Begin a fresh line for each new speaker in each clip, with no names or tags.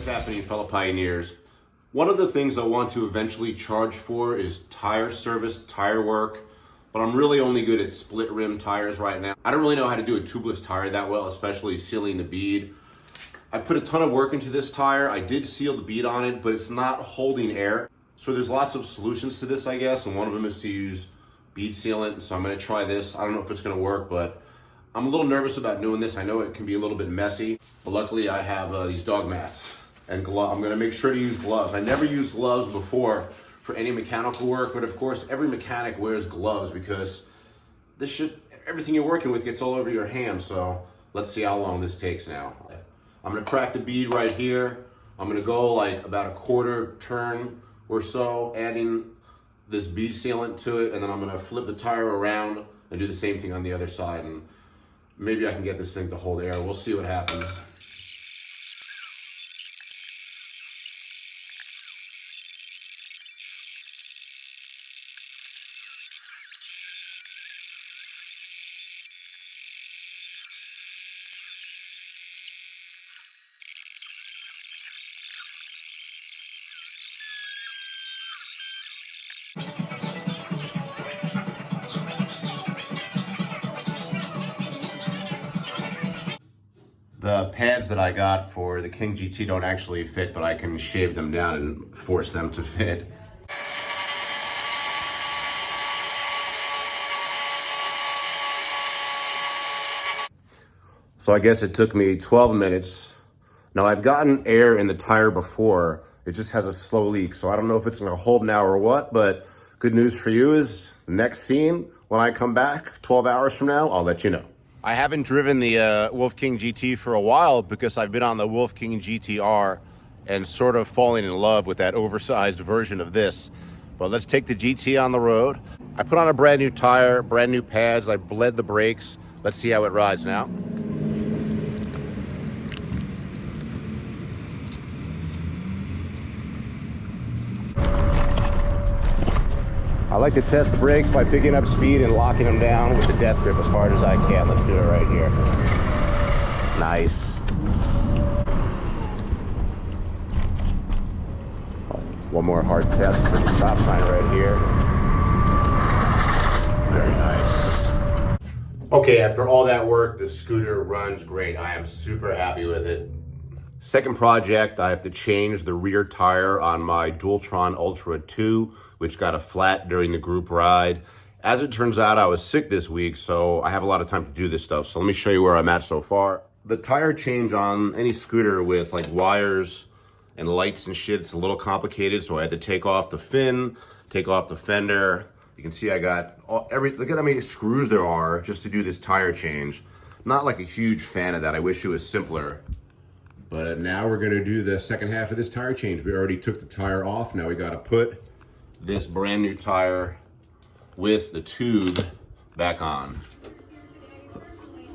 happening, fellow pioneers? One of the things I want to eventually charge for is tire service, tire work, but I'm really only good at split rim tires right now. I don't really know how to do a tubeless tire that well, especially sealing the bead. I put a ton of work into this tire. I did seal the bead on it, but it's not holding air. So there's lots of solutions to this, I guess, and one of them is to use bead sealant. So I'm gonna try this. I don't know if it's gonna work, but I'm a little nervous about doing this. I know it can be a little bit messy, but luckily I have these dog mats and gloves. I'm gonna make sure to use gloves. I never used gloves before for any mechanical work, but of course every mechanic wears gloves because everything you're working with gets all over your hand. So let's see how long this takes now. I'm gonna crack the bead right here. I'm gonna go like about a quarter turn or so, adding this bead sealant to it, and then I'm gonna flip the tire around and do the same thing on the other side, and maybe I can get this thing to hold air. We'll see what happens. The pads that I got for the King GT don't actually fit, but I can shave them down and force them to fit. So I guess it took me 12 minutes. Now I've gotten air in the tire before. It just has a slow leak, so I don't know if it's gonna hold now or what, but good news for you is the next scene, when I come back 12 hours from now, I'll let you know. I haven't driven the Wolf King GT for a while because I've been on the Wolf King GTR and sort of falling in love with that oversized version of this. But let's take the GT on the road. I put on a brand new tire, brand new pads. I bled the brakes. Let's see how it rides now. I like to test the brakes by picking up speed and locking them down with the death grip as hard as I can. Let's do it right here. Nice. One more hard test for the stop sign right here. Very nice. Okay, after all that work, the scooter runs great. I am super happy with it. Second project, I have to change the rear tire on my Dualtron Ultra 2, which got a flat during the group ride. As it turns out, I was sick this week, so I have a lot of time to do this stuff. So let me show you where I'm at so far. The tire change on any scooter with like wires and lights and shit, it's a little complicated, so I had to take off the fin, take off the fender. You can see I got look at how many screws there are just to do this tire change. Not like a huge fan of that. I wish it was simpler. But now we're gonna do the second half of this tire change. We already took the tire off. Now we gotta put this brand new tire with the tube back on.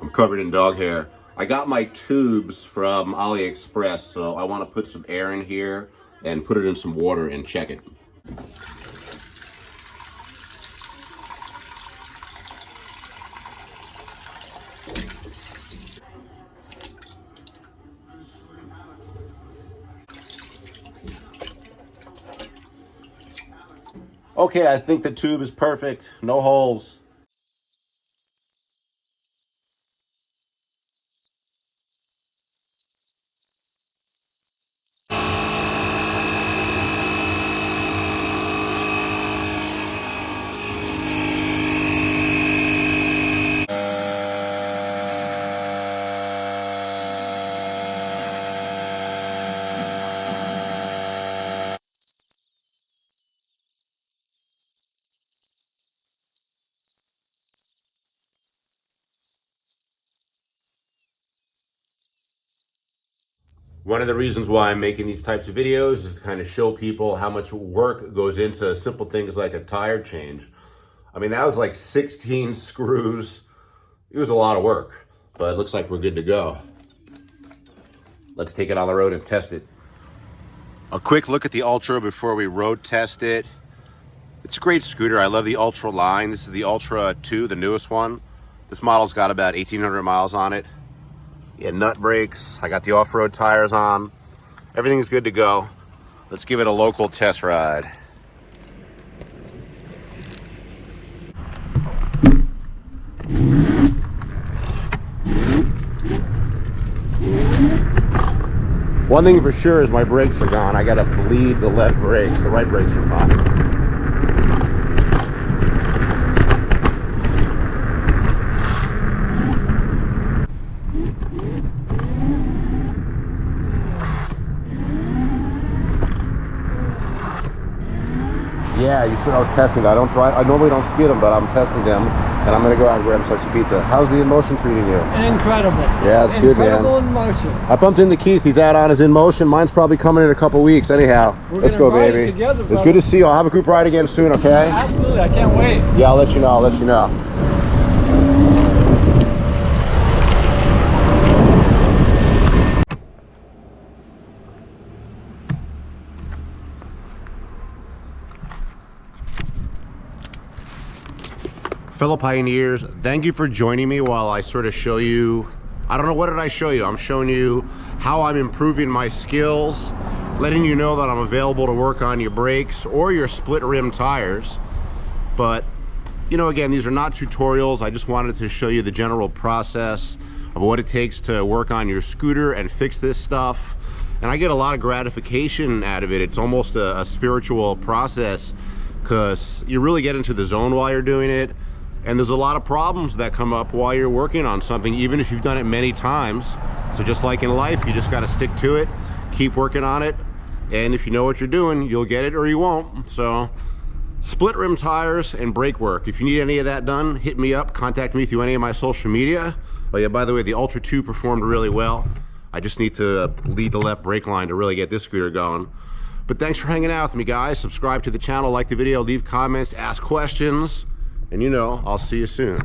I'm covered in dog hair. I got my tubes from AliExpress, so I want to put some air in here and put it in some water and check it. Okay, I think the tube is perfect. No holes. One of the reasons why I'm making these types of videos is to kind of show people how much work goes into simple things like a tire change. I mean, that was like 16 screws. It was a lot of work, but it looks like we're good to go. Let's take it on the road and test it. A quick look at the Ultra before we road test it. It's a great scooter. I love the Ultra line. This is the Ultra 2, the newest one. This model's got about 1,800 miles on it. Yeah, nut brakes. I got the off-road tires on. Everything's good to go. Let's give it a local test ride. One thing for sure is my brakes are gone. I gotta bleed the left brakes. The right brakes are fine. Yeah, you said I was testing. I normally don't skid them, but I'm testing them, and I'm gonna go out and grab some pizza. How's the InMotion treating you?
Incredible. Yeah,
it's good, man.
Incredible InMotion.
I bumped into Keith. He's add-on is InMotion. Mine's probably coming in a couple weeks. Anyhow, let's go, baby.
Together,
it's good to see you. I'll have a group ride again soon, okay?
Absolutely. I can't wait.
Yeah, I'll let you know. I'll let you know. Fellow pioneers, thank you for joining me while I sort of show you, I don't know, what did I show you? I'm showing you how I'm improving my skills, letting you know that I'm available to work on your brakes or your split rim tires. But, you know, again, these are not tutorials. I just wanted to show you the general process of what it takes to work on your scooter and fix this stuff. And I get a lot of gratification out of it. It's almost a spiritual process because you really get into the zone while you're doing it. And there's a lot of problems that come up while you're working on something, even if you've done it many times. So just like in life, you just got to stick to it, keep working on it. And if you know what you're doing, you'll get it or you won't. So split rim tires and brake work. If you need any of that done, hit me up, contact me through any of my social media. Oh yeah, by the way, the Ultra 2 performed really well. I just need to lead the left brake line to really get this scooter going. But thanks for hanging out with me, guys. Subscribe to the channel, like the video, leave comments, ask questions. And you know, I'll see you soon.